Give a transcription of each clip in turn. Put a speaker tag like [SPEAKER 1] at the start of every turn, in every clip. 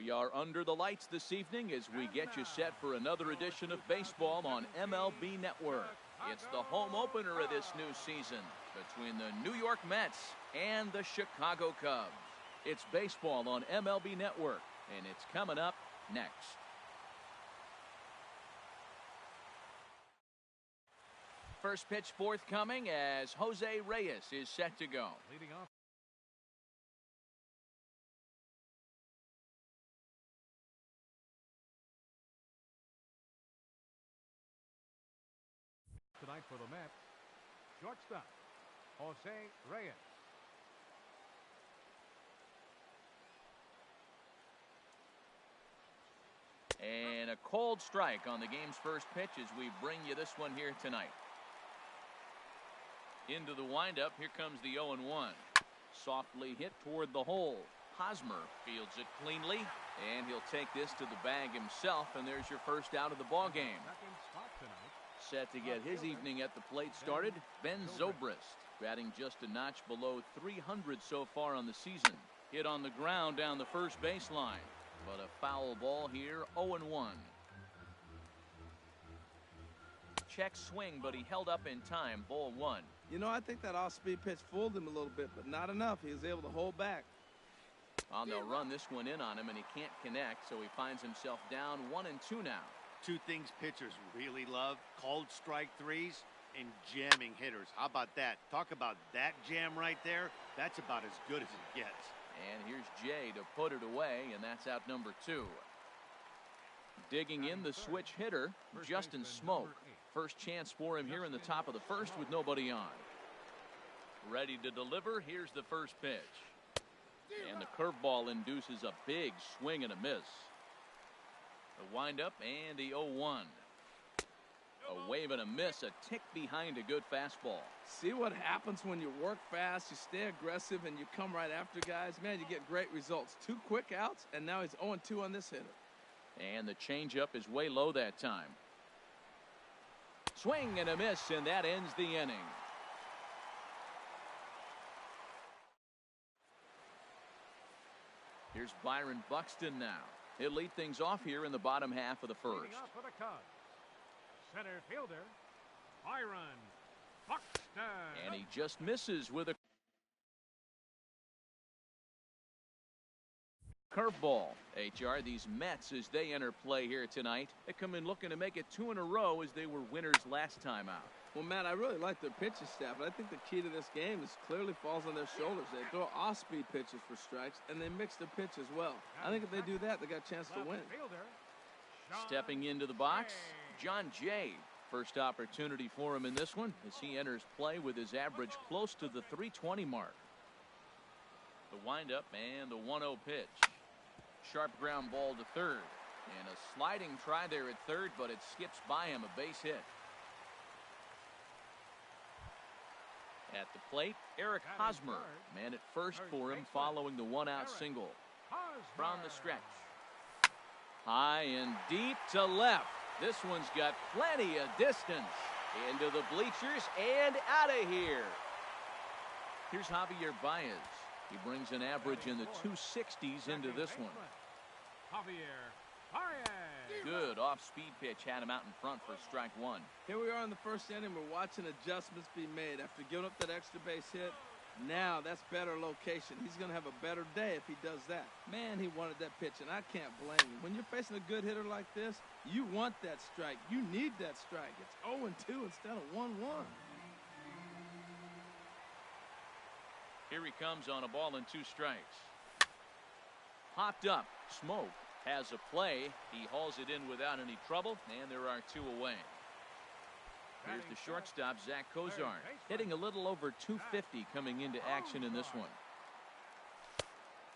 [SPEAKER 1] We are under the lights this evening as we get you set for another edition of baseball on MLB Network. It's the home opener of this new season between the New York Mets and the Chicago Cubs. It's baseball on MLB Network, and it's coming up next. First pitch forthcoming as Jose Reyes is set to go.
[SPEAKER 2] Leading off. Tonight for the Mets, shortstop, Jose Reyes.
[SPEAKER 1] And a cold strike on the game's first pitch as we bring you this one here tonight. Into the windup, here comes the 0-1. Softly hit toward the hole. Hosmer fields it cleanly, and he'll take this to the bag himself, and there's your first out of the ball game. Set to get his evening at the plate started, Ben Zobrist, batting just a notch below 300 so far on the season. Hit on the ground down the first baseline, but a foul ball here, 0-1. Check swing, but he held up in time, ball one.
[SPEAKER 3] You know, I think that off-speed pitch fooled him a little bit, but not enough. He was able to hold back.
[SPEAKER 1] They'll run this one in on him, and he can't connect, so he finds himself down 1-2 now.
[SPEAKER 4] Two things pitchers really love: cold strike threes and jamming hitters. How about that? Talk about that jam right there. That's about as good as it gets.
[SPEAKER 1] And here's Jay to put it away, and that's out number 2. Digging in the switch hitter, Justin Smoak. First chance for him here in the top of the first with nobody on. Ready to deliver. Here's the first pitch. And the curveball induces a big swing and a miss. The windup and the 0-1. A wave and a miss, a tick behind a good fastball.
[SPEAKER 3] See what happens when you work fast, you stay aggressive, and you come right after guys? Man, you get great results. 2 quick outs, and now he's 0-2 on this hitter.
[SPEAKER 1] And the changeup is way low that time. Swing and a miss, and that ends the inning. Here's Byron Buxton now. He'll lead things off here in the bottom half of the first.
[SPEAKER 2] Leading off for the Cubs, center fielder, Byron Buxton.
[SPEAKER 1] And he just misses with a curveball. HR, these Mets, as they enter play here tonight, they come in looking to make it 2 in a row as they were winners last time out.
[SPEAKER 3] Well, Matt, I really like their pitching staff, but I think the key to this game is clearly falls on their shoulders. They throw off-speed pitches for strikes, and they mix the pitch as well. I think if they do that, they got a chance to win.
[SPEAKER 1] Stepping into the box, John Jay. First opportunity for him in this one as he enters play with his average close to the 320 mark. The windup and the 1-0 pitch. Sharp ground ball to third. And a sliding try there at third, but it skips by him, a base hit. At the plate, Eric Hosmer, man at first for him following the 1-out single. From the stretch. High and deep to left. This one's got plenty of distance. Into the bleachers and out of here. Here's Javier Baez. He brings an average in the 260s into this one.
[SPEAKER 2] Javier Baez.
[SPEAKER 1] Good off-speed pitch had him out in front for strike 1.
[SPEAKER 3] Here we are in the first inning. We're watching adjustments be made. After giving up that extra base hit, now that's better location. He's going to have a better day if he does that. Man, he wanted that pitch, and I can't blame him. When you're facing a good hitter like this, you want that strike. You need that strike. It's 0-2 instead of 1-1.
[SPEAKER 1] Here he comes on a ball and 2 strikes. Popped up. Smoak has a play. He hauls it in without any trouble, and there are 2 away. Here's the shortstop, Zach Cozart, hitting a little over 250 coming into action in this one.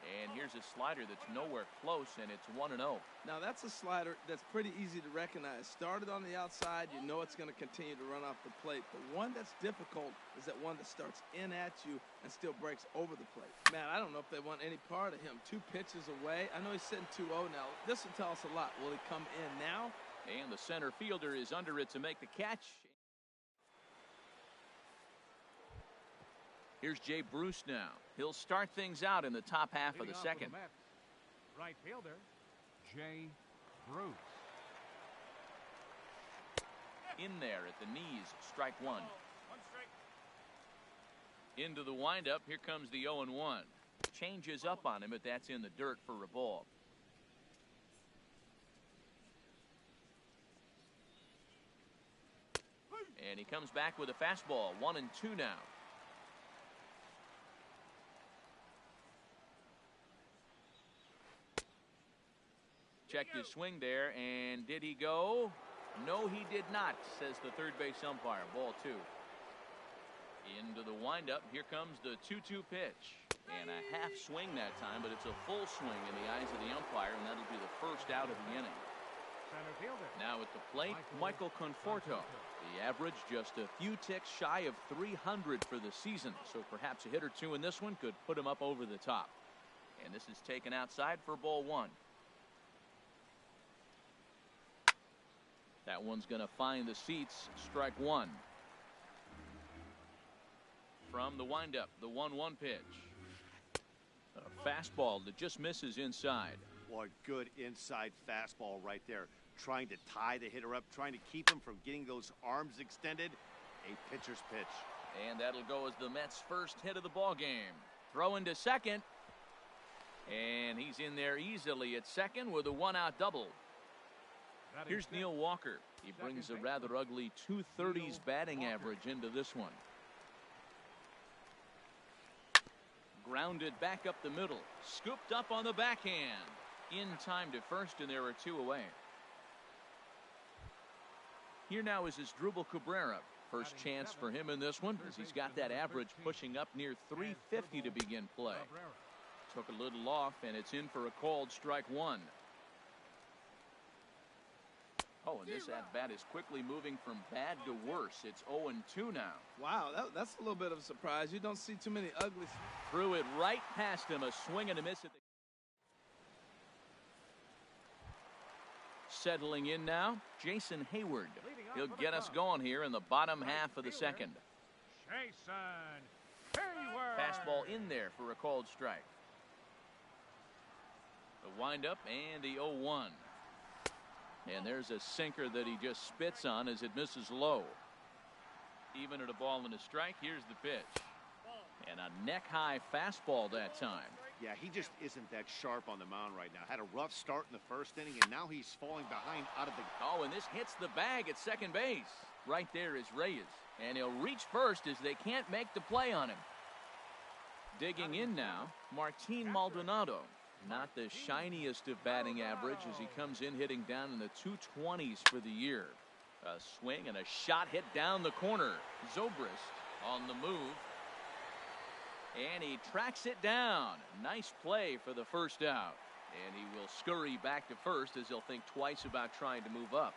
[SPEAKER 1] And here's a slider that's nowhere close, and it's 1-0.
[SPEAKER 3] Now, that's a slider that's pretty easy to recognize. Started on the outside, you know it's going to continue to run off the plate. The one that's difficult is that one that starts in at you and still breaks over the plate. Man, I don't know if they want any part of him. 2 pitches away. I know he's sitting 2-0 now. This will tell us a lot. Will he come in now?
[SPEAKER 1] And the center fielder is under it to make the catch. Here's Jay Bruce now. He'll start things out in the top half of the second.
[SPEAKER 2] Right fielder, J. Bruce.
[SPEAKER 1] In there at the knees, strike one. Into the windup, here comes the 0-1. Changes up on him, but that's in the dirt for a ball. And he comes back with a fastball, 1-2 now. Checked his swing there, and did he go? No, he did not, says the third base umpire. Ball two. Into the windup, here comes the 2-2 pitch. And a half swing that time, but it's a full swing in the eyes of the umpire, and that'll be the first out of the inning. Now at the plate, Michael Conforto. The average just a few ticks shy of 300 for the season, so perhaps a hit or two in this one could put him up over the top. And this is taken outside for ball one. That one's going to find the seats. Strike one. From the windup, the 1-1 pitch. A fastball that just misses inside.
[SPEAKER 4] What good inside fastball right there. Trying to tie the hitter up, trying to keep him from getting those arms extended. A pitcher's pitch.
[SPEAKER 1] And that'll go as the Mets' first hit of the ball game. Throw into second. And he's in there easily at second with a one-out double. Here's Neil Walker. He brings a rather ugly 230s batting average into this one. Grounded back up the middle. Scooped up on the backhand. In time to first, and there are two away. Here now is Asdrubal Cabrera. First chance for him in this one, as he's got that average pushing up near 350 to begin play. Took a little off, and it's in for a called strike one. Oh, and this at-bat is quickly moving from bad to worse. It's 0-2 now.
[SPEAKER 3] Wow, that's a little bit of a surprise. You don't see too many ugly.
[SPEAKER 1] Threw it right past him. A swing and a miss at the... Settling in now, Jason Hayward. He'll get us going here in the bottom half of the second.
[SPEAKER 2] Jason Hayward.
[SPEAKER 1] Fastball in there for a called strike. The windup and the 0-1. And there's a sinker that he just spits on as it misses low. Even at a ball and a strike, here's the pitch. And a neck-high fastball that time.
[SPEAKER 4] Yeah, he just isn't that sharp on the mound right now. Had a rough start in the first inning, and now he's falling behind out of the...
[SPEAKER 1] Oh, and this hits the bag at second base. Right there is Reyes. And he'll reach first as they can't make the play on him. Digging in now, Martin Maldonado. Not the shiniest of batting average as he comes in hitting down in the 220s for the year. A swing and a shot hit down the corner. Zobrist on the move. And he tracks it down. Nice play for the first out. And he will scurry back to first as he'll think twice about trying to move up.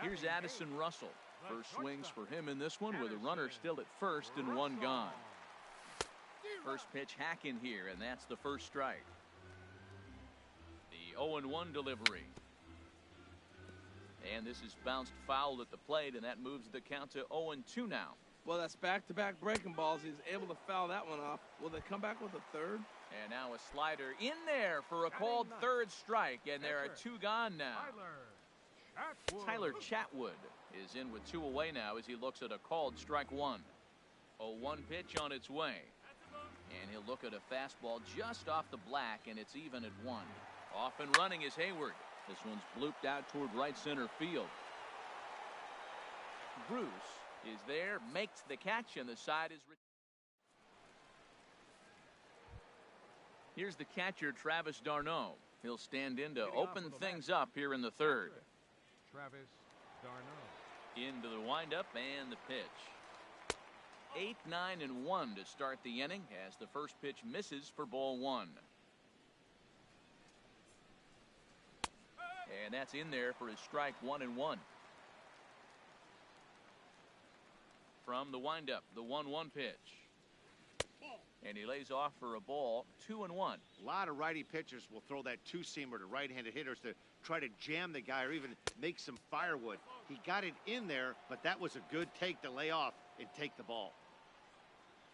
[SPEAKER 1] Here's Addison Russell. First swings for him in this one with a runner still at first and one gone. First pitch hack in here, and that's the first strike. The 0-1 delivery. And this is bounced foul at the plate, and that moves the count to 0-2 now.
[SPEAKER 3] Well, that's back-to-back breaking balls. He's able to foul that one off. Will they come back with a third?
[SPEAKER 1] And now a slider in there for a called third strike, and there are two gone now. Tyler Chatwood is in with two away now as he looks at a called strike one. 0-1 pitch on its way. And he'll look at a fastball just off the black, and it's even at one. Off and running is Hayward. This one's blooped out toward right center field. Bruce is there, makes the catch, and the side is... Here's the catcher, Travis d'Arnaud. He'll stand in to open things up here in the third.
[SPEAKER 2] Travis d'Arnaud.
[SPEAKER 1] Into the windup and the pitch. 8, 9, and 1 to start the inning as the first pitch misses for ball one. And that's in there for his strike 1-1. From the windup, the 1-1 pitch. And he lays off for a ball, 2-1.
[SPEAKER 4] A lot of righty pitchers will throw that two-seamer to right-handed hitters to try to jam the guy or even make some firewood. He got it in there, but that was a good take to lay off and take the ball.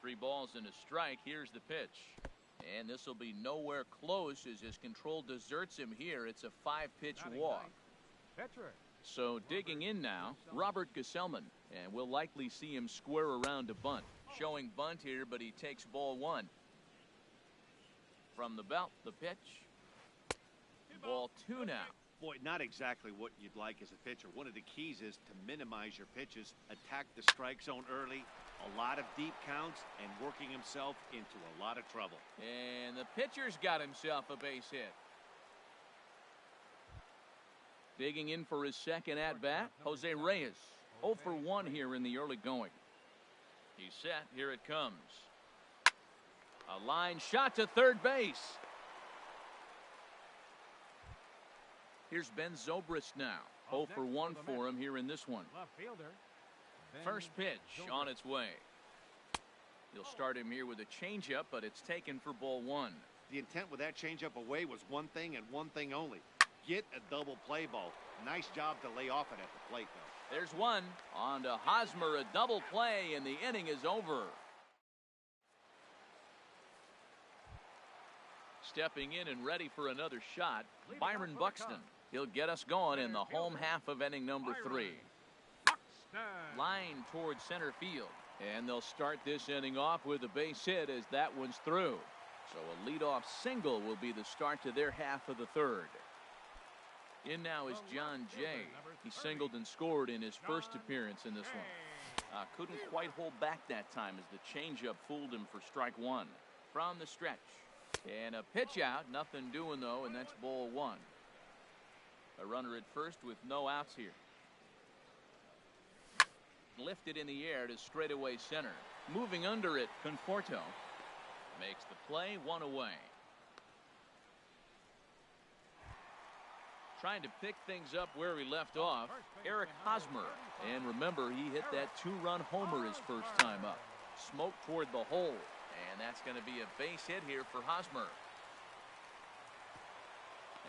[SPEAKER 1] 3 balls and a strike. Here's the pitch. And this will be nowhere close as his control deserts him here. It's a 5-pitch walk.
[SPEAKER 2] Pitcher.
[SPEAKER 1] So digging in now, Robert Gesellman, and we'll likely see him square around to bunt. Showing bunt here, but he takes ball 1. From the belt, the pitch. Ball 2 now.
[SPEAKER 4] Boy, not exactly what you'd like as a pitcher. One of the keys is to minimize your pitches, attack the strike zone early, a lot of deep counts, and working himself into a lot of trouble.
[SPEAKER 1] And the pitcher's got himself a base hit. Digging in for his second at-bat, Jose Reyes. 0 for 1 here in the early going. He's set. Here it comes. A line shot to third base. Here's Ben Zobrist now. 0 for 1 for him here in this one.
[SPEAKER 2] Left fielder.
[SPEAKER 1] First pitch on its way. He'll start him here with a changeup, but it's taken for ball 1.
[SPEAKER 4] The intent with that changeup away was one thing and one thing only. Get a double play ball. Nice job to lay off it at the plate, though.
[SPEAKER 1] There's one. On to Hosmer, a double play, and the inning is over. Stepping in and ready for another shot, Byron Buxton. He'll get us going in the home half of inning number 3. Line towards center field. And they'll start this inning off with a base hit as that one's through. So a leadoff single will be the start to their half of the third. In now is John Jay. He singled and scored in his first appearance in this one. Couldn't quite hold back that time as the changeup fooled him for strike 1. From the stretch. And a pitch out. Nothing doing, though, and that's ball 1. A runner at first with no outs here. Lifted in the air to straightaway center. Moving under it, Conforto makes the play, 1 away. Trying to pick things up where he left off, Eric Hosmer. And remember, he hit that 2-run homer his first time up. Smoke toward the hole, and that's going to be a base hit here for Hosmer.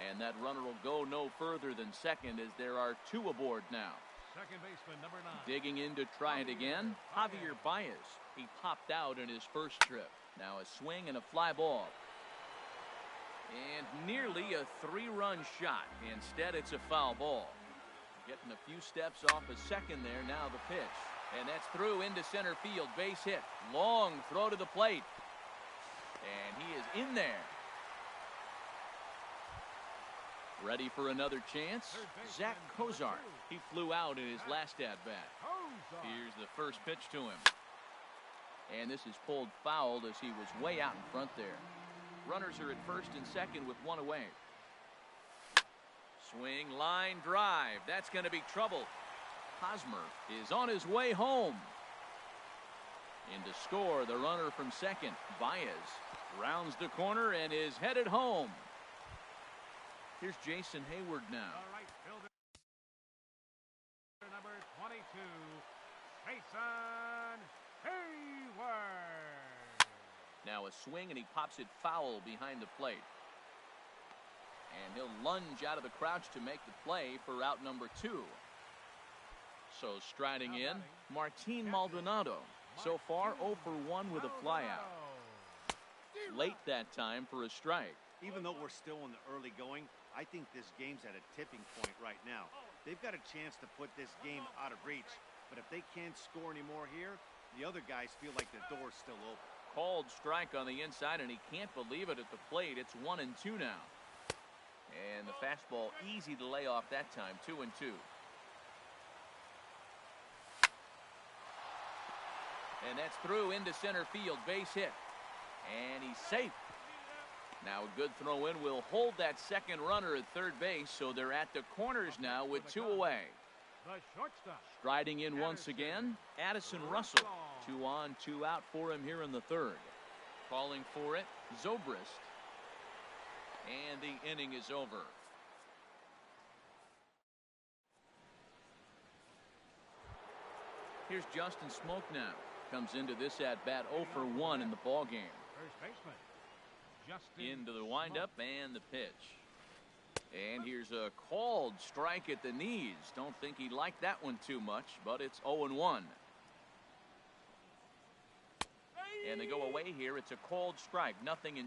[SPEAKER 1] And that runner will go no further than second as there are 2 aboard now.
[SPEAKER 2] Second baseman, number 9.
[SPEAKER 1] Digging in to try it again, Javier Baez. He popped out in his first trip. Now a swing and a fly ball. And nearly a 3-run shot. Instead, it's a foul ball. Getting a few steps off a second there. Now the pitch. And that's through into center field. Base hit. Long throw to the plate. And he is in there. Ready for another chance? Zach Cozart. He flew out in his last at-bat. Here's the first pitch to him. And this is pulled foul as he was way out in front there. Runners are at first and second with 1 away. Swing, line, drive. That's going to be trouble. Hosmer is on his way home. In to score, the runner from second, Baez, rounds the corner and is headed home. Here's Jason Hayward now.
[SPEAKER 2] All right, fielder number 22, Jason Hayward.
[SPEAKER 1] Now a swing and he pops it foul behind the plate. And he'll lunge out of the crouch to make the play for out number 2. So striding in, Martin Maldonado. So far 0 for 1 with a flyout. Late that time for a strike.
[SPEAKER 4] Even though we're still in the early going, I think this game's at a tipping point right now. They've got a chance to put this game out of reach, but if they can't score anymore here, the other guys feel like the door's still open.
[SPEAKER 1] Called strike on the inside, and he can't believe it at the plate. It's 1-2 now. And the fastball easy to lay off that time, 2-2. And that's through into center field, base hit. And he's safe. Now a good throw in will hold that second runner at third base, so they're at the corners now with 2 away.
[SPEAKER 2] The shortstop.
[SPEAKER 1] Striding in once again, Addison Russell. 2 on, 2 out for him here in the third. Calling for it, Zobrist. And the inning is over. Here's Justin Smoke now. Comes into this at-bat 0 for 1 in the ball game.
[SPEAKER 2] First baseman.
[SPEAKER 1] Into the windup and the pitch. And here's a called strike at the knees. Don't think he liked that one too much, but it's 0-1. And they go away here. It's a called strike, 0-2.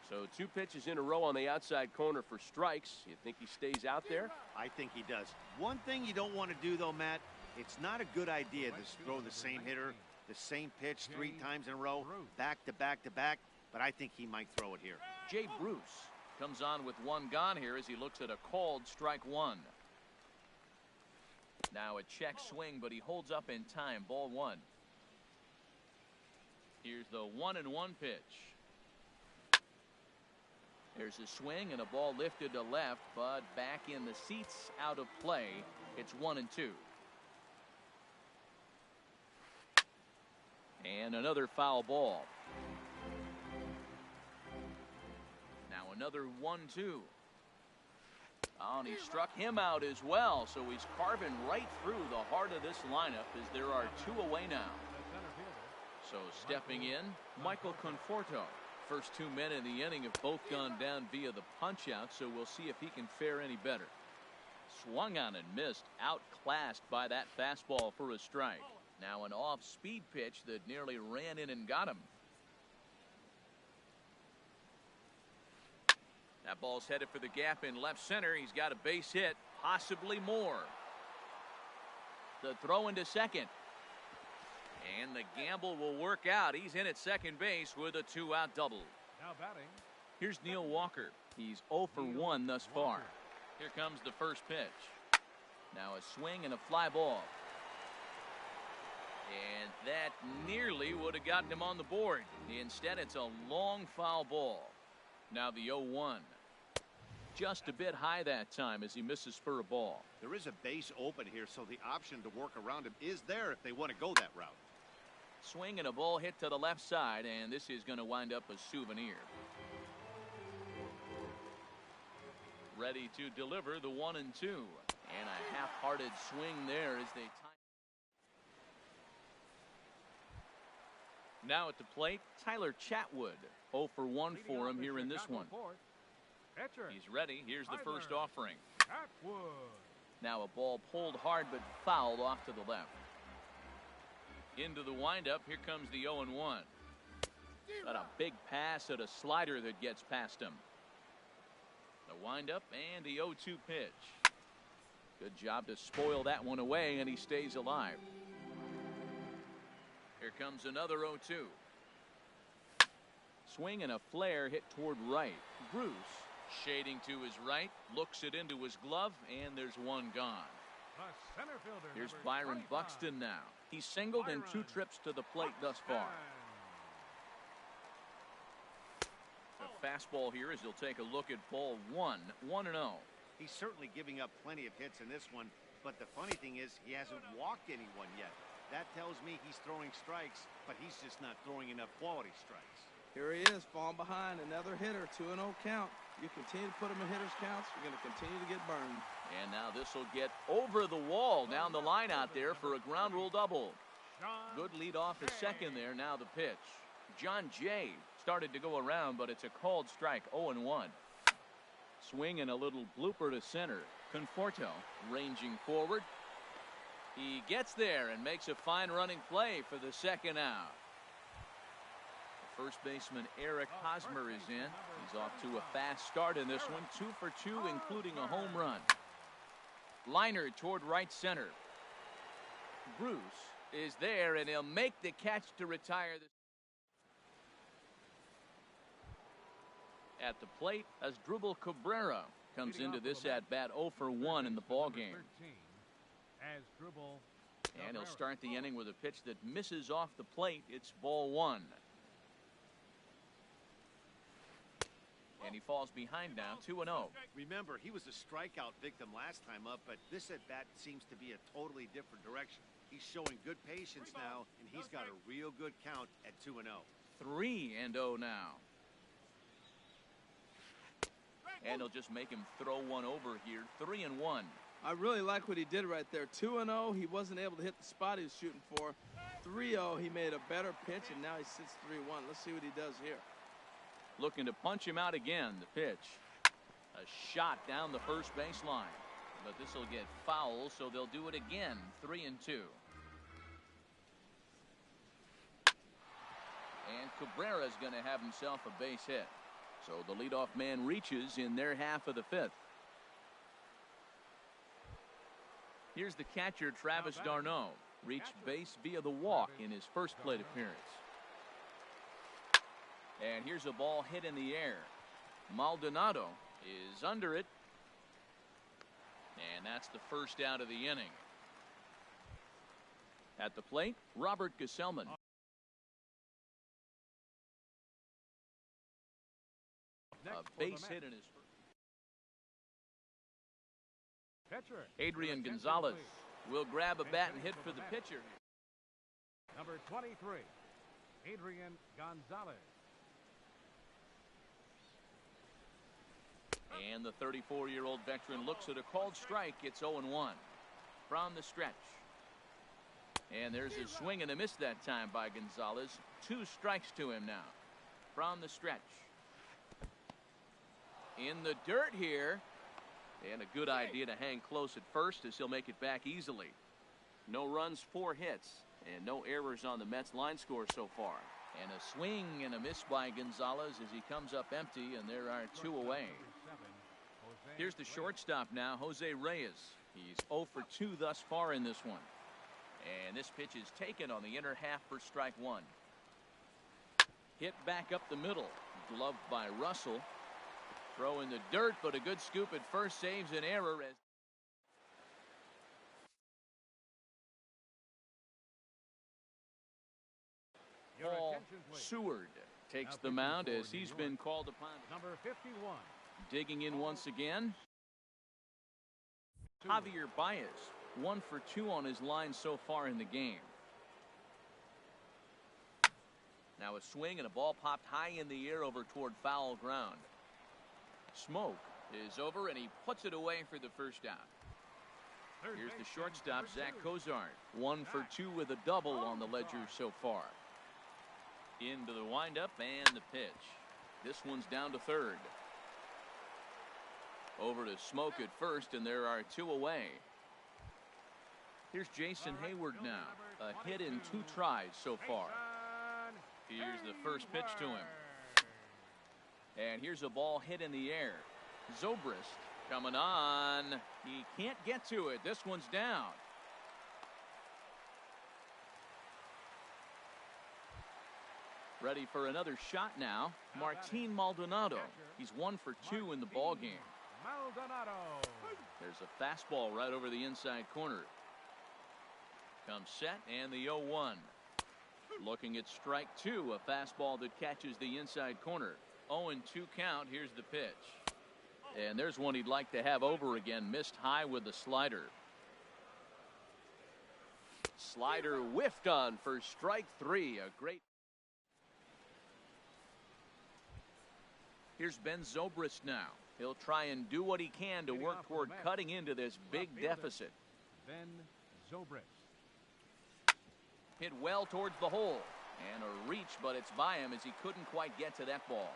[SPEAKER 5] So 2 pitches in a row on the outside corner for strikes. You think he stays out there?
[SPEAKER 4] I think he does. One thing you don't want to do, though, Matt, it's not a good idea to throw the same hitter, the same pitch 3 times in a row, back to back to back, but I think he might throw it here.
[SPEAKER 1] Jay Bruce comes on with 1 gone here as he looks at a called strike 1. Now a check swing, but he holds up in time. Ball 1. Here's the 1-1 pitch. There's a swing and a ball lifted to left, but back in the seats, out of play. It's 1-2. And another foul ball. Now another 1-2. Oh, and he struck him out as well, so he's carving right through the heart of this lineup as there are 2 away now. So stepping in, Michael Conforto. First 2 men in the inning have both gone down via the punch-out, so we'll see if he can fare any better. Swung on and missed, outclassed by that fastball for a strike. Now an off-speed pitch that nearly ran in and got him. That ball's headed for the gap in left center. He's got a base hit, possibly more. The throw into second. And the gamble will work out. He's in at second base with a 2-out double.
[SPEAKER 2] Now batting.
[SPEAKER 1] Here's Neil Walker. He's 0 for 1 thus far. Here comes the first pitch. Now a swing and a fly ball. And that nearly would have gotten him on the board. Instead, it's a long foul ball. Now the 0-1. Just a bit high that time as he misses for a ball.
[SPEAKER 4] There is a base open here, so the option to work around him is there if they want to go that route.
[SPEAKER 1] Swing and a ball hit to the left side, and this is going to wind up a souvenir. Ready to deliver the 1-2. And a half-hearted swing there as they tie. Now at the plate, Tyler Chatwood. 0 for 1 for him here in this one. He's ready. Here's the first offering. Now a ball pulled hard but fouled off to the left. Into the windup. Here comes the 0-1. Got a big pass at a slider that gets past him. The windup and the 0-2 pitch. Good job to spoil that one away, and he stays alive. Here comes another 0-2. Swing and a flare hit toward right. Bruce shading to his right, looks it into his glove, and there's 1 gone. Here's Byron Buxton now. He's singled in 2 trips to the plate thus far. The fastball here as he'll take a look at ball 1, 1-0.
[SPEAKER 4] He's certainly giving up plenty of hits in this one, but the funny thing is he hasn't walked anyone yet. That tells me he's throwing strikes, but he's just not throwing enough quality strikes.
[SPEAKER 3] Here he is, falling behind, another hitter, 2-0 count. You continue to put him in hitters' counts, you're going to continue to get burned. And now this will get over the wall down the line out there for a ground rule double. Good lead off at second there. Now the pitch. John Jay started to go around, but it's a called strike, 0-1. Swing and a little blooper to center. Conforto ranging forward. He gets there and makes a fine running play for the second out. First baseman Eric Hosmer is in. He's off to a fast start in this one. 2 for 2, including a home run. Liner toward right center. Bruce is there, and he'll make the catch to retire this. At the plate, Asdrubal Cabrera comes into this at bat 0 for 1 in the ball game. And he'll start the inning with a pitch that misses off the plate. It's ball 1. And he falls behind now, 2-0.
[SPEAKER 4] Remember, he was a strikeout victim last time up, but this at-bat seems to be a totally different direction. He's showing good patience now, and he's got a real good count at 2-0.
[SPEAKER 1] 3-0 now. And he'll just make him throw one over here, 3-1.
[SPEAKER 3] I really like what he did right there. 2-0, he wasn't able to hit the spot he was shooting for. 3-0, he made a better pitch, and now he sits 3-1. Let's see what he does here.
[SPEAKER 1] Looking to punch him out again. The pitch. A shot down the first baseline. But this will get foul, so they'll do it again. 3-2. Cabrera's going to have himself a base hit. So the leadoff man reaches in their half of the fifth. Here's the catcher, Travis d'Arnaud. Reached base via the walk in his first plate appearance. And here's a ball hit in the air. Maldonado is under it. And that's the first out of the inning. At the plate, Robert Gesellman. A base hit in his first. Adrian Gonzalez will grab a bat and hit for the pitcher.
[SPEAKER 2] Number 23, Adrian Gonzalez.
[SPEAKER 1] And the 34-year-old veteran looks at a called strike. It's 0-1 from the stretch. And there's a swing and a miss that time by Gonzalez. 2 strikes to him now from the stretch. In the dirt here. And a good idea to hang close at first as he'll make it back easily. No runs, 4 hits, and no errors on the Mets line score so far. And a swing and a miss by Gonzalez as he comes up empty, and there are 2 away. Here's the shortstop now, Jose Reyes. He's 0 for 2 thus far in this one. And this pitch is taken on the inner half for strike 1. Hit back up the middle, gloved by Russell. Throw in the dirt, but a good scoop at first saves an error. As Paul Seward takes the mound as he's been called upon.
[SPEAKER 2] Number 51.
[SPEAKER 1] Digging in once again, Javier Baez, 1 for 2 on his line so far in the game. Now a swing and a ball popped high in the air over toward foul ground. Smoke is over and he puts it away for the first out. Here's the shortstop, Zach Cozart, 1 for 2 with a double on the ledger so far. Into the windup and the pitch. This one's down to third. Over to Smoke at first, and there are 2 away. Here's Jason Hayward now. A hit in 2 tries so far. Here's the first pitch to him. And here's a ball hit in the air. Zobrist coming on. He can't get to it. This one's down. Ready for another shot now. Martin Maldonado. He's 1 for 2 in the ball game.
[SPEAKER 2] Maldonado.
[SPEAKER 1] There's a fastball right over the inside corner. Comes set and the 0-1. Looking at strike 2, a fastball that catches the inside corner. 0-2 count. Here's the pitch. And there's one he'd like to have over again. Missed high with the slider. Slider whiffed on for strike 3. A great. Here's Ben Zobrist now. He'll try and do what he can to work toward cutting into this big deficit.
[SPEAKER 2] Ben Zobrist.
[SPEAKER 1] Hit well towards the hole. And a reach, but it's by him as he couldn't quite get to that ball.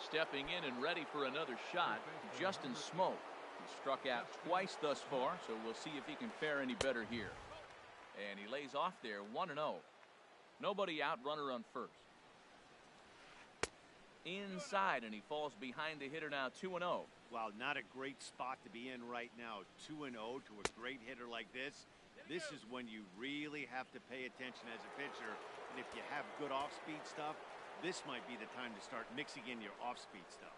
[SPEAKER 1] Stepping in and ready for another shot, Justin Smoke. He struck out twice thus far, so we'll see if he can fare any better here. And he lays off there, 1-0. Nobody out, runner on first. Inside, and he falls behind the hitter now, 2-0.
[SPEAKER 4] Wow, not a great spot to be in right now. 2-0 to a great hitter like this. This is when you really have to pay attention as a pitcher. And if you have good off-speed stuff, this might be the time to start mixing in your off-speed stuff.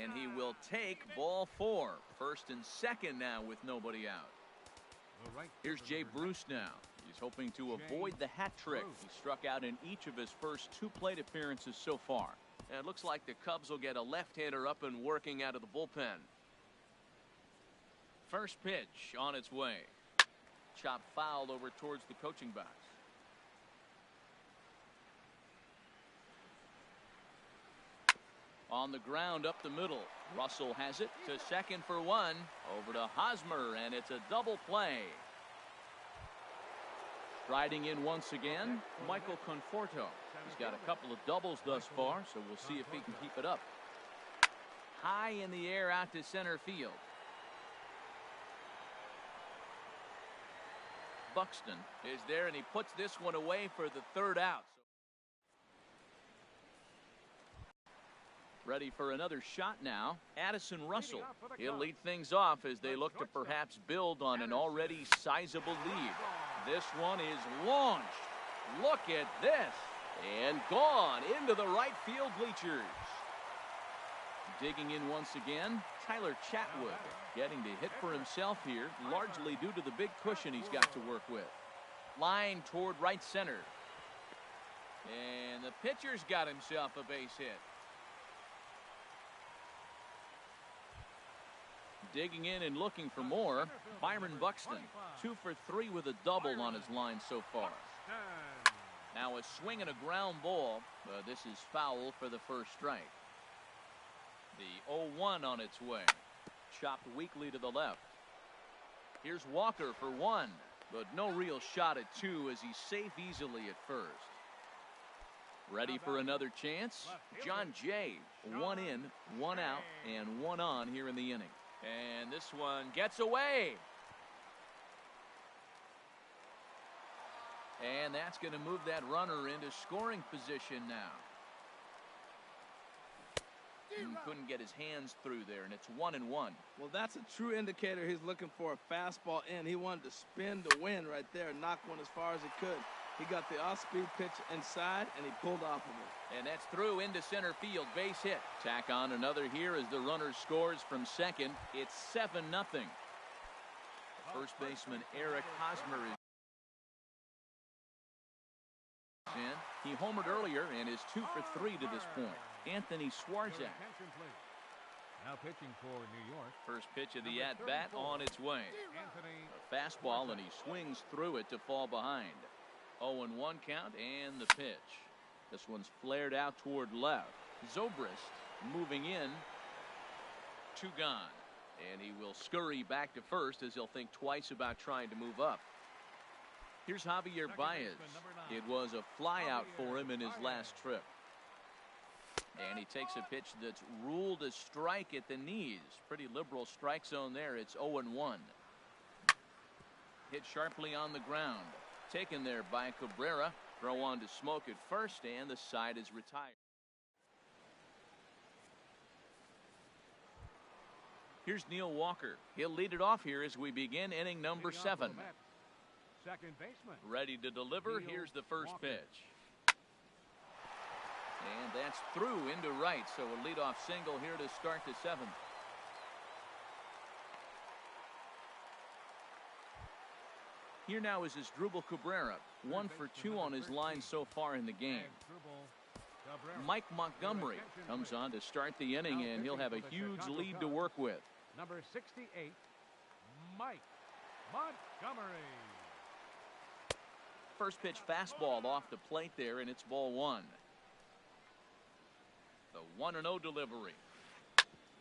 [SPEAKER 1] And he will take ball 4. First and second now with nobody out. Here's Jay Bruce now. He's hoping to avoid the hat trick. He struck out in each of his first 2 plate appearances so far. And it looks like the Cubs will get a left-hander up and working out of the bullpen. First pitch on its way. Chopped foul over towards the coaching box. On the ground up the middle. Russell has it to second for 1. Over to Hosmer, and it's a double play. Striding in once again, Michael Conforto. He's got a couple of doubles thus far, so we'll see if he can keep it up. High in the air out to center field. Buxton is there, and he puts this one away for the third out. Ready for another shot now. Addison Russell. He'll lead things off as they look to perhaps build on an already sizable lead. This one is launched. Look at this. And gone into the right field bleachers. Digging in once again, Tyler Chatwood getting to hit for himself here, largely due to the big cushion he's got to work with. Line toward right center. And the pitcher's got himself a base hit. Digging in and looking for more, Byron Buxton, 2 for 3 with a double on his line so far. Now a swing and a ground ball, but this is foul for the first strike. The 0-1 on its way. Chopped weakly to the left. Here's Walker for 1, but no real shot at 2 as he's safe easily at first. Ready for another chance? John Jay, 1 in, 1 out, and 1 on here in the inning. And this one gets away. And that's going to move that runner into scoring position now. Couldn't get his hands through there, and it's 1-1.
[SPEAKER 3] Well, that's a true indicator he's looking for a fastball in. He wanted to spin to win right there and knock one as far as he could. He got the off-speed pitch inside, and he pulled off of it.
[SPEAKER 1] And that's through into center field, base hit. Tack on another here as the runner scores from second. It's 7-0. First baseman Eric Hosmer is in. He homered earlier and is 2 for 3 to this point. Anthony Swarzak.
[SPEAKER 2] Now pitching for New York.
[SPEAKER 1] First pitch of the at-bat on its way. A fastball, and he swings through it to fall behind. 0-1 count and the pitch. This one's flared out toward left. Zobrist moving in. 2 gone. And he will scurry back to first as he'll think twice about trying to move up. Here's Javier Baez. It was a flyout for him in his last trip. And he takes a pitch that's ruled a strike at the knees. Pretty liberal strike zone there. It's 0-1. Hit sharply on the ground. Taken there by Cabrera. Throw on to Smoke at first, and the side is retired. Here's Neil Walker. He'll lead it off here as we begin inning number 7.
[SPEAKER 2] Second baseman.
[SPEAKER 1] Ready to deliver. Here's the first pitch. And that's through into right, so a leadoff single here to start the 7th. Here now is Asdrubal Cabrera, 1 for 2 on his line so far in the game. Mike Montgomery comes on to start the inning, and he'll have a huge lead to work with.
[SPEAKER 2] Number 68, Mike Montgomery.
[SPEAKER 1] First pitch fastball off the plate there, and it's ball 1. The 1-0 delivery.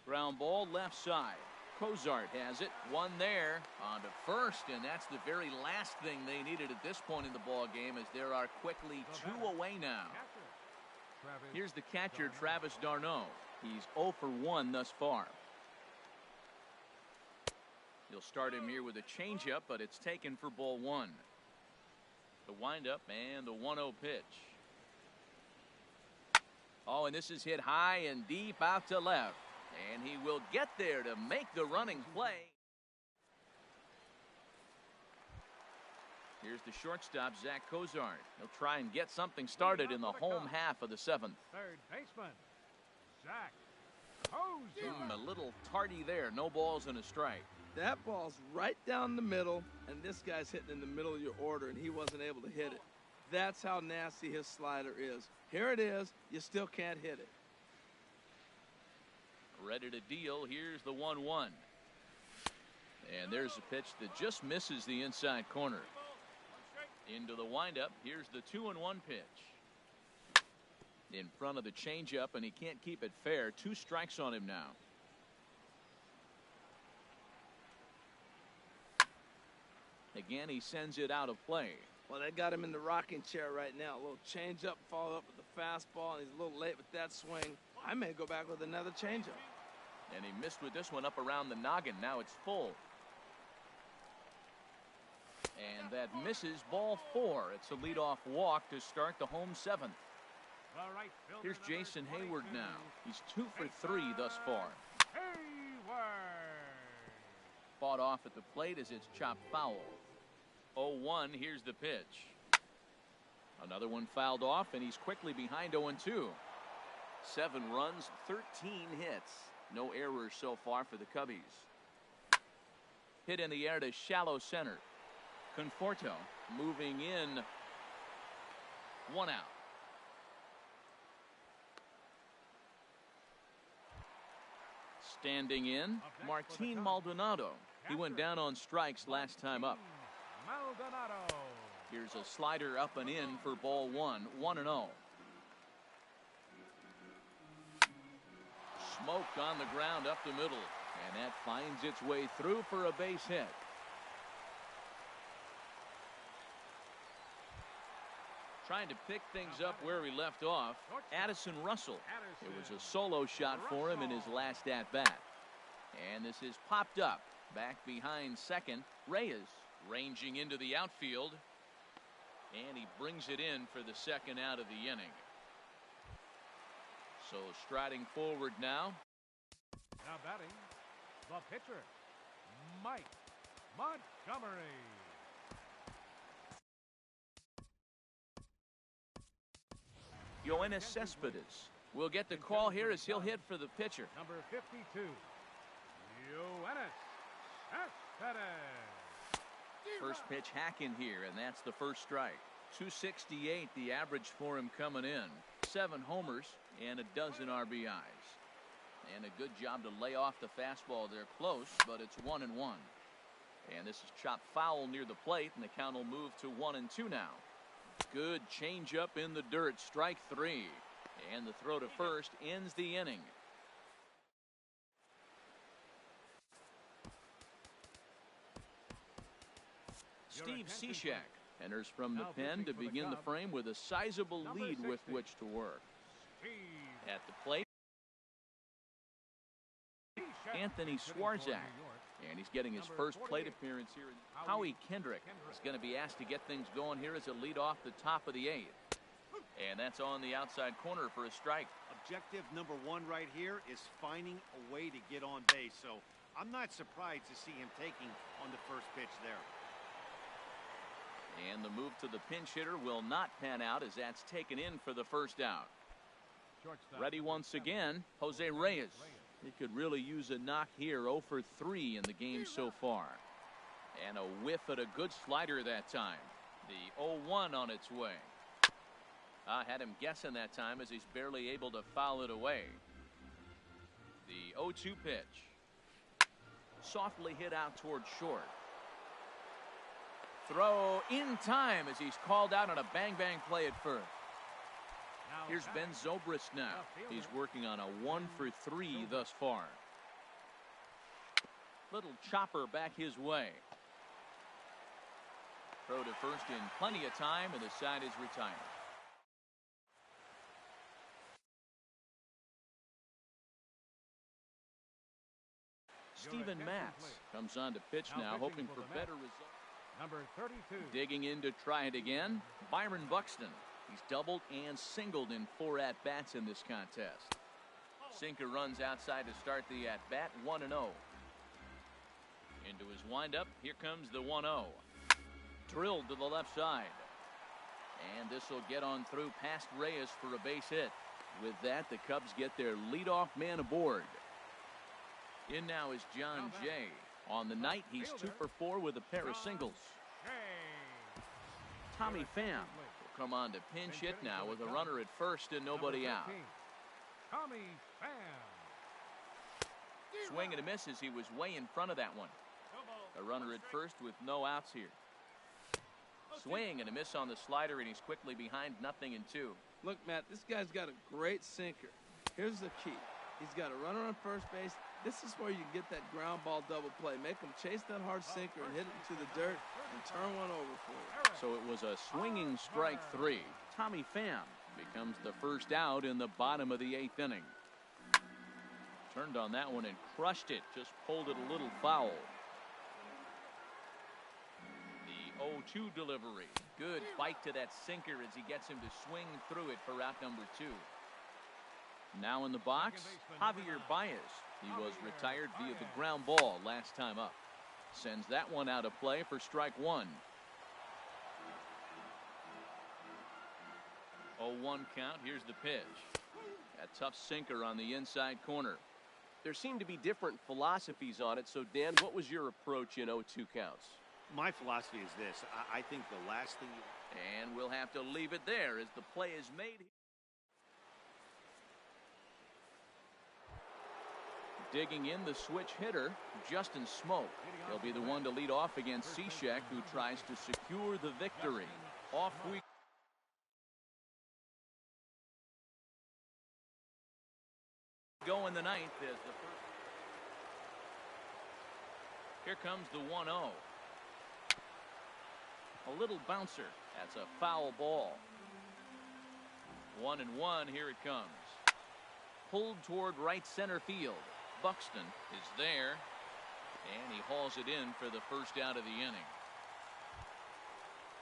[SPEAKER 1] Ground ball left side. Cozart has it. 1 there on to first, and that's the very last thing they needed at this point in the ball game, as there are quickly 2 away now. Here's the catcher, Travis d'Arnaud. He's 0 for 1 thus far. He'll start him here with a changeup, but it's taken for ball 1. The windup and the 1-0 pitch. Oh, and this is hit high and deep out to left. And he will get there to make the running play. Here's the shortstop, Zach Cozart. He'll try and get something started in the home half of the 7th.
[SPEAKER 2] Third baseman, Zach Cozart.
[SPEAKER 1] A little tardy there. No balls and a strike.
[SPEAKER 3] That ball's right down the middle, and this guy's hitting in the middle of your order, and he wasn't able to hit it. That's how nasty his slider is. Here it is. You still can't hit it.
[SPEAKER 1] Ready to deal. Here's the 1-1. And there's a pitch that just misses the inside corner. Into the windup. Here's the 2-1 pitch. In front of the changeup, and he can't keep it fair. 2 strikes on him now. Again, he sends it out of play.
[SPEAKER 3] Well, they got him in the rocking chair right now. A little changeup, followed up with the fastball, and he's a little late with that swing. I may go back with another changeup.
[SPEAKER 1] And he missed with this one up around the noggin. Now it's full. And that misses, ball 4. It's a leadoff walk to start the home 7th. Here's Jason Hayward now. He's 2 for 3 thus far. Fought off at the plate as it's chopped foul. 0-1, here's the pitch. Another one fouled off, and he's quickly behind 0-2. 7 runs, 13 hits. No errors so far for the Cubbies. Hit in the air to shallow center. Conforto moving in. 1 out. Standing in, Martin Maldonado. He went down on strikes last time up. Here's a slider up and in for ball 1, 1-0. Smoked on the ground up the middle, and that finds its way through for a base hit. Trying to pick things up where he left off, Addison Russell. It was a solo shot for him in his last at-bat. And this is popped up. Back behind second, Reyes ranging into the outfield. And he brings it in for the second out of the inning. So striding forward now.
[SPEAKER 2] Now batting, the pitcher, Mike Montgomery.
[SPEAKER 1] Yoenis Cespedes will get the call here as he'll hit for the pitcher.
[SPEAKER 2] Number 52, Yoenis Cespedes.
[SPEAKER 1] First pitch hack in here, and that's the first strike. 268 the average for him coming in. 7 homers and a dozen RBIs. And a good job to lay off the fastball there close, but it's 1-1. And this is chopped foul near the plate, and the count will move to 1-2 now. Good changeup in the dirt, strike 3. And the throw to first ends the inning. Steve Cishek enters from the pen to begin the frame with a sizable lead with which to work. At the plate, Anthony Swarzak. And he's getting his first plate appearance here. Howie Kendrick is going to be asked to get things going here as a lead off the top of the 8th. And that's on the outside corner for a strike.
[SPEAKER 4] Objective number 1 right here is finding a way to get on base. So I'm not surprised to see him taking on the first pitch there.
[SPEAKER 1] And the move to the pinch hitter will not pan out as that's taken in for the first out. Ready once again, Jose Reyes. He could really use a knock here. 0 for 3 in the game so far. And a whiff at a good slider that time. The 0-1 on its way. I had him guessing that time as he's barely able to foul it away. The 0-2 pitch. Softly hit out toward short. Throw in time as he's called out on a bang-bang play at first. Here's Ben Zobrist now. He's working on a 1 for 3 thus far. Little chopper back his way. Throw to first in plenty of time, and the side is retired. Steven Matz comes on to pitch now, hoping for better results.
[SPEAKER 2] Number 32.
[SPEAKER 1] Digging in to try it again, Byron Buxton. He's doubled and singled in 4 at-bats in this contest. Sinker runs outside to start the at-bat, 1-0. Into his windup, here comes the 1-0. Drilled to the left side. And this will get on through past Reyes for a base hit. With that, the Cubs get their leadoff man aboard. In now is John Jay. On the night, he's 2 for 4 with a pair of singles. Tommy Pham will come on to pinch hit now with a runner at first and nobody out.
[SPEAKER 2] Tommy Pham.
[SPEAKER 1] Swing and a miss as he was way in front of that one. A runner at first with no outs here. Swing and a miss on the slider, and he's quickly behind 0-2.
[SPEAKER 3] Look, Matt, this guy's got a great sinker. Here's the key. He's got a runner on first base. This is where you get that ground ball double play. Make him chase that hard sinker and hit it into the dirt and turn one over for you.
[SPEAKER 1] So it was a swinging strike 3. Tommy Pham becomes the first out in the bottom of the 8th inning. Turned on that one and crushed it. Just pulled it a little foul. The 0-2 delivery. Good bite to that sinker as he gets him to swing through it for out number 2. Now in the box, Javier Baez. He was retired via the ground ball last time up. Sends that one out of play for strike 1. 0-1 count. Here's the pitch. A tough sinker on the inside corner.
[SPEAKER 5] There seem to be different philosophies on it. So, Dan, what was your approach in 0-2 counts?
[SPEAKER 4] My philosophy is this. I think the last thing...
[SPEAKER 1] And we'll have to leave it there as the play is made. Digging in the switch hitter, Justin Smoke. He'll be the one to lead off against Cishek, who tries to secure the victory. Off we go in the ninth as the first. Here comes the 1-0. A little bouncer. That's a foul ball. 1-1. Here it comes. Pulled toward right center field. Buxton is there, and he hauls it in for the first out of the inning.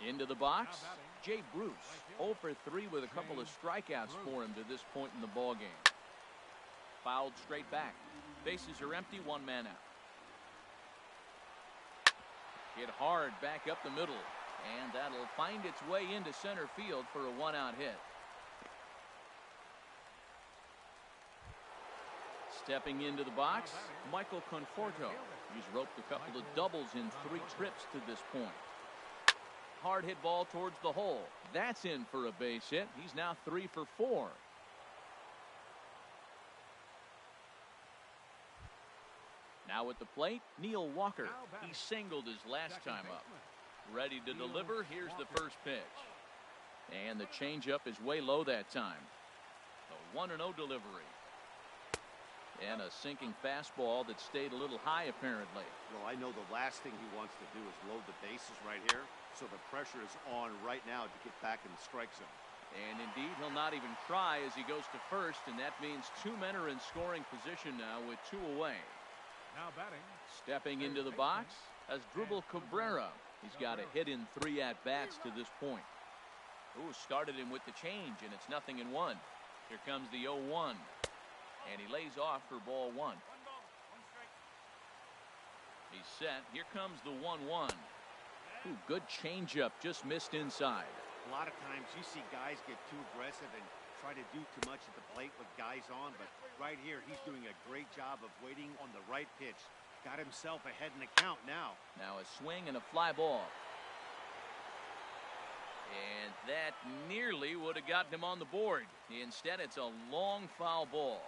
[SPEAKER 1] Into the box, Jay Bruce, 0 for 3 with a couple of strikeouts for him to this point in the ballgame. Fouled straight back. Bases are empty, 1 man out. Hit hard back up the middle, and that'll find its way into center field for a 1-out hit. Stepping into the box, Michael Conforto. He's roped a couple of doubles in 3 trips to this point. Hard hit ball towards the hole. That's in for a base hit. He's now 3 for 4. Now at the plate, Neil Walker. He singled his last time up. Ready to deliver. Here's the first pitch. And the changeup is way low that time. A 1-0 delivery. And a sinking fastball that stayed a little high, apparently.
[SPEAKER 4] Well, I know the last thing he wants to do is load the bases right here, so the pressure is on right now to get back in the strike zone.
[SPEAKER 1] And indeed, he'll not even try as he goes to first, and that means 2 men are in scoring position now with 2 away.
[SPEAKER 2] Now batting.
[SPEAKER 1] Stepping into the box as Dribble Cabrera. He's got a hit in 3 at-bats to this point. Ooh, started him with the change, and it's 0-1. Here comes the 0-1. And he lays off for ball 1. He's set. Here comes the 1-1. Ooh, good changeup, just missed inside.
[SPEAKER 4] A lot of times you see guys get too aggressive and try to do too much at the plate with guys on, but right here he's doing a great job of waiting on the right pitch. Got himself ahead in the count now.
[SPEAKER 1] Now a swing and a fly ball. And that nearly would have gotten him on the board. Instead, it's a long foul ball.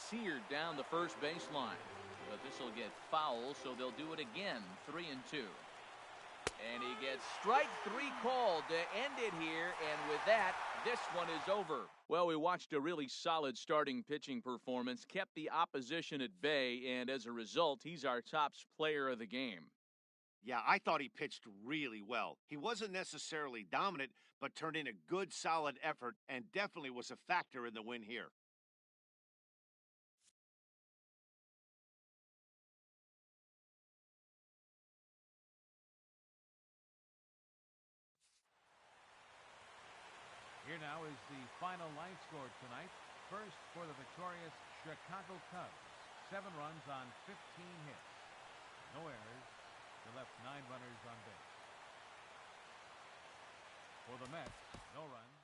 [SPEAKER 1] Seared down the first baseline. But this will get foul, so they'll do it again. 3-2. And he gets strike 3 called to end it here. And with that, this one is over. Well, we watched a really solid starting pitching performance, kept the opposition at bay, and as a result, he's our top player of the game.
[SPEAKER 4] Yeah, I thought he pitched really well. He wasn't necessarily dominant, but turned in a good, solid effort and definitely was a factor in the win here.
[SPEAKER 2] Here now is the final line score tonight. First for the victorious Chicago Cubs. 7 runs on 15 hits. No errors. They left 9 runners on base. For the Mets, no runs.